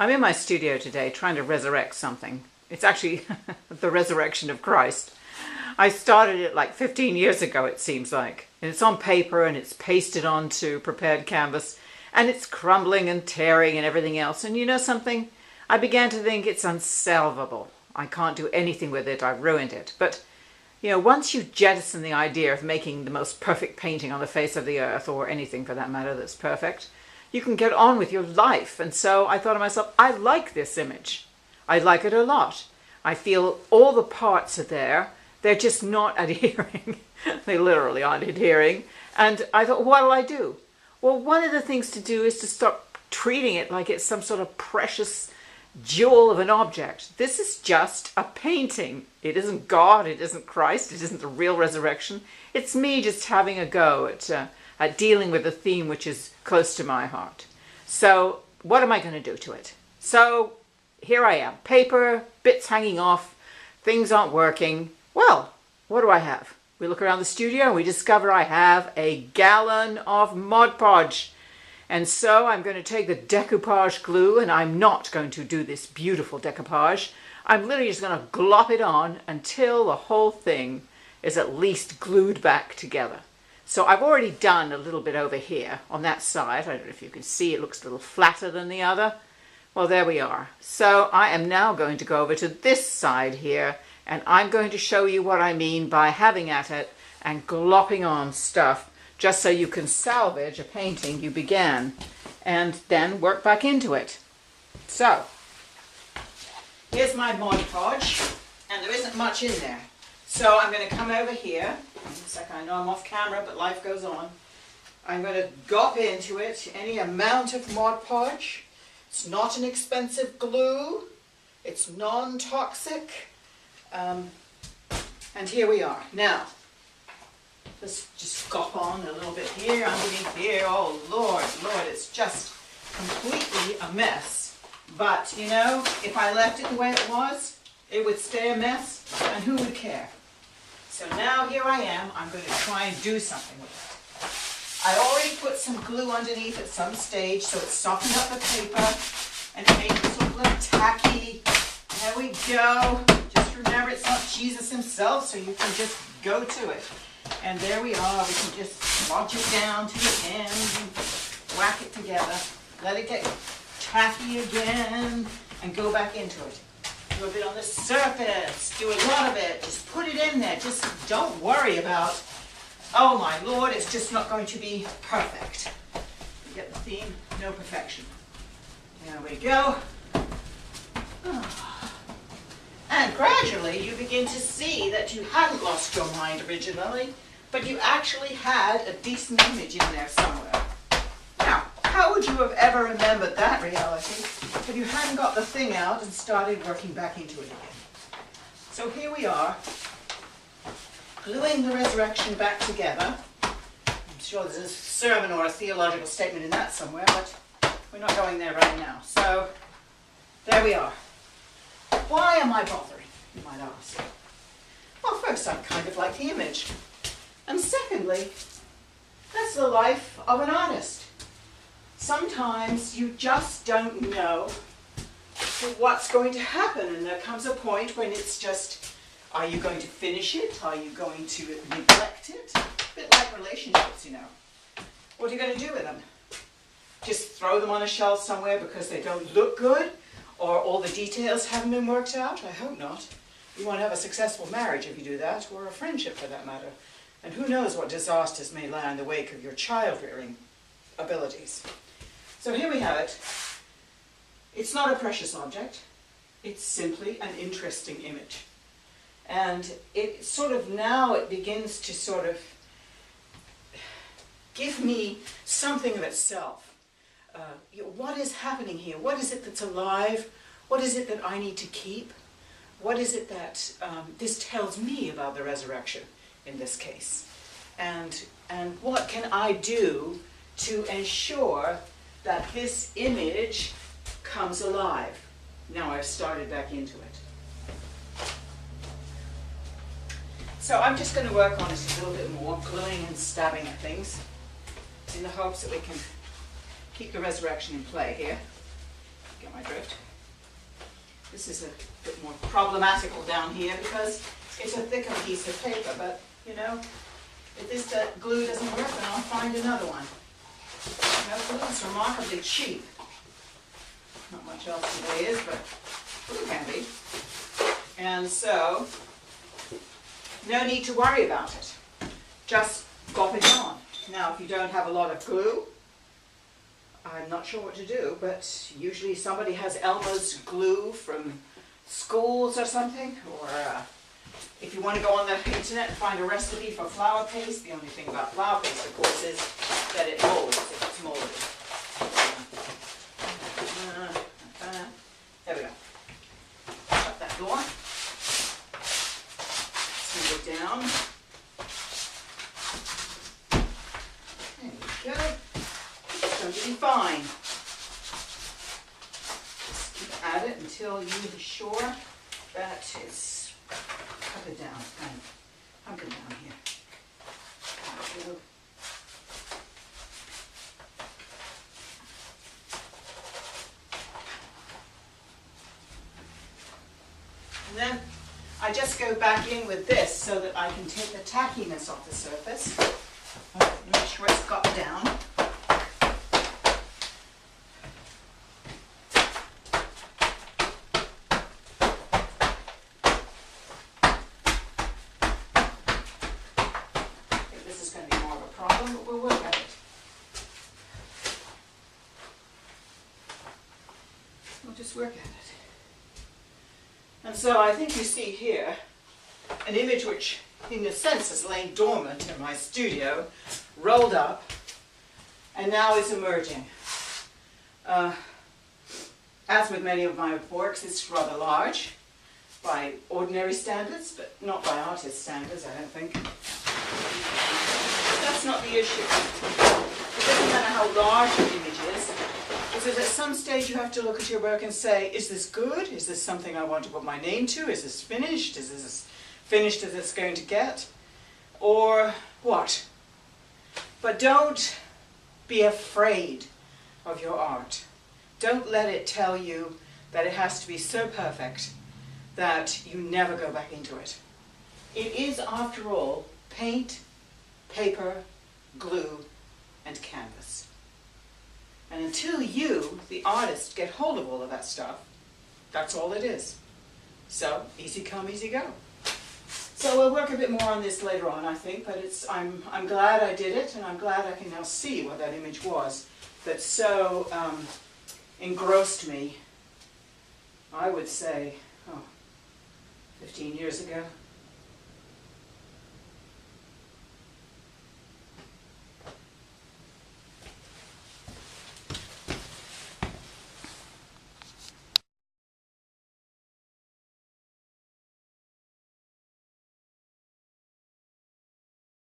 I'm in my studio today trying to resurrect something. It's actually the resurrection of Christ. I started it like 15 years ago, it seems like. And it's on paper and it's pasted onto prepared canvas and it's crumbling and tearing and everything else. And you know something? I began to think it's unsalvable. I can't do anything with it. I've ruined it. But, you know, once you jettison the idea of making the most perfect painting on the face of the earth, or anything for that matter that's perfect, you can get on with your life. And so I thought to myself, I like this image. I like it a lot. I feel all the parts are there. They're just not adhering. They literally aren't adhering. And I thought, what'll I do? Well, one of the things to do is to stop treating it like it's some sort of precious jewel of an object. This is just a painting. It isn't God, it isn't Christ, it isn't the real resurrection. It's me just having a go at dealing with a theme which is close to my heart. So what am I going to do to it? So here I am, paper, bits hanging off, things aren't working. Well, what do I have? We look around the studio and we discover I have a gallon of Mod Podge. And so I'm going to take the decoupage glue, and I'm not going to do this beautiful decoupage. I'm literally just going to glop it on until the whole thing is at least glued back together. So I've already done a little bit over here on that side. I don't know if you can see, it looks a little flatter than the other. Well, there we are. So I am now going to go over to this side here, and I'm going to show you what I mean by having at it and glopping on stuff, just so you can salvage a painting you began and then work back into it. So here's my Mod Podge, and there isn't much in there. So I'm going to come over here. In a second, I know I'm off camera, but life goes on. I'm going to gop into it any amount of Mod Podge. It's not an expensive glue. It's non-toxic. And here we are. Now, let's just gop on a little bit here, underneath here. Oh, Lord, it's just completely a mess. But, you know, if I left it the way it was, it would stay a mess, and who would care? So now here I am. I'm going to try and do something with it. I already put some glue underneath at some stage, so it softened up the paper, and it made it sort of look tacky. There we go. Just remember, it's not Jesus himself, so you can just go to it. And there we are. We can just lodge it down to the end and whack it together. Let it get tacky again and go back into it. Do a bit on the surface. Do a lot of it. Just put it in there. Just don't worry about, oh my Lord, it's just not going to be perfect. You get the theme? No perfection. There we go. And gradually you begin to see that you hadn't lost your mind originally, but you actually had a decent image in there somewhere. Now, how would you have ever remembered that reality if you hadn't got the thing out and started working back into it again? So here we are, gluing the resurrection back together. I'm sure there's a sermon or a theological statement in that somewhere, but we're not going there right now. So there we are. Why am I bothering, you might ask? Well, first, I kind of like the image. And secondly, that's the life of an artist. Sometimes you just don't know what's going to happen, and there comes a point when it's just, are you going to finish it? Are you going to neglect it? A bit like relationships, you know. What are you going to do with them? Just throw them on a shelf somewhere because they don't look good? Or all the details haven't been worked out? I hope not. You won't have a successful marriage if you do that, or a friendship for that matter. And who knows what disasters may lie in the wake of your child-rearing abilities. So here we have it. It's not a precious object. It's simply an interesting image. And it sort of now it begins to sort of give me something of itself. What is happening here? What is it that's alive? What is it that I need to keep? What is it that this tells me about the resurrection in this case? And what can I do to ensure that this image comes alive? Now I've started back into it. So I'm just going to work on this a little bit more, gluing and stabbing at things in the hopes that we can keep the resurrection in play here. Get my drift. This is a bit more problematical down here because it's a thicker piece of paper, but you know, if this glue doesn't work, then I'll find another one. You know, glue is remarkably cheap. Not much else today is, but glue can be. And so, no need to worry about it. Just glop it on. Now, if you don't have a lot of glue, I'm not sure what to do, but usually somebody has Elmer's glue from schools or something, or if you want to go on the internet and find a recipe for flour paste, the only thing about flour paste, of course, is that it molds if it's molded. There we go. Shut that door. Smooth it down. There we go. It's going to be fine. Just keep at it until you're sure that it's hunker down, kind of hunker down here. There we go. And then I just go back in with this so that I can take the tackiness off the surface. Make sure it's got down. I think this is going to be more of a problem, but we'll work at it. We'll just work at it. And so I think you see here an image which, in a sense, has lain dormant in my studio, rolled up, and now is emerging. As with many of my works, it's rather large by ordinary standards, but not by artist standards, I don't think. But that's not the issue. It doesn't matter how large an image is. Because at some stage you have to look at your work and say, is this good? Is this something I want to put my name to? Is this finished? Is this as finished as it's going to get? Or what? But don't be afraid of your art. Don't let it tell you that it has to be so perfect that you never go back into it. It is, after all, paint, paper, glue, and canvas. And until you, the artist, get hold of all of that stuff, that's all it is. So, easy come, easy go. So we'll work a bit more on this later on, I think, but I'm glad I did it, and I'm glad I can now see what that image was that so engrossed me, I would say, 15 years ago.